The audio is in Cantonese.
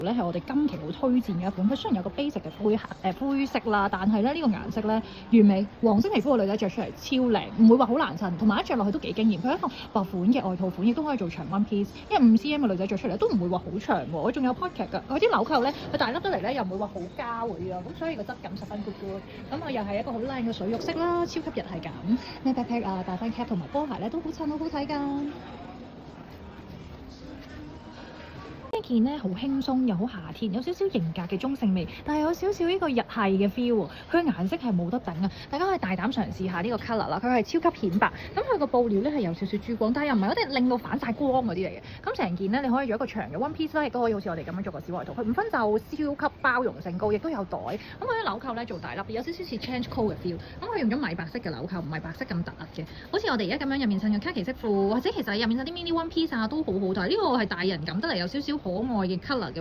咧係我哋今期好推薦嘅一款，佢雖然有個 basic 嘅灰色啦，但係咧呢個顏色咧完美，黃色皮膚嘅女仔着出嚟超靚，唔會話好難襯，同埋一着落去都幾驚豔。佢係一個薄款嘅外套款，亦都可以做長 one piece，因為5cm 嘅女仔着出嚟都唔會話好長喎。佢仲有 pocket 㗎，佢啲紐扣咧佢大粒得嚟咧又唔會話好膠嗰啲咯，咁所以個質感十分 good。咁又係一個好靚嘅水肉色啦，超級日系感。咩 backpack 啊、大翻 cap 同埋波鞋咧都好襯，好好睇㗎。呢件咧好輕鬆又好夏天，有少少型格嘅中性味，但係有少少呢個日系嘅 feel 喎。佢嘅顏色係冇得頂啊！大家可以大膽嘗試下呢個 colour 啦，佢係超級顯白。咁佢個布料咧係有少少珠光，但係又唔係嗰啲令到反晒光嗰啲嚟嘅。咁成件咧你可以做一個長嘅 one piece 啦，亦都可以好似我哋咁樣做個小外套。佢5分袖，超級包容性高，亦都有袋。咁佢啲紐扣咧做大粒，有少少似 trench coat 嘅 feel。咁佢用咗米白色嘅紐扣，唔係白色咁突兀嘅。好似我哋而家咁樣入面襯嘅卡其色褲，或者其實入面襯啲 mini one piece 啊都好好睇。呢個係大人感得嚟有少少可愛嘅 colour 嘅。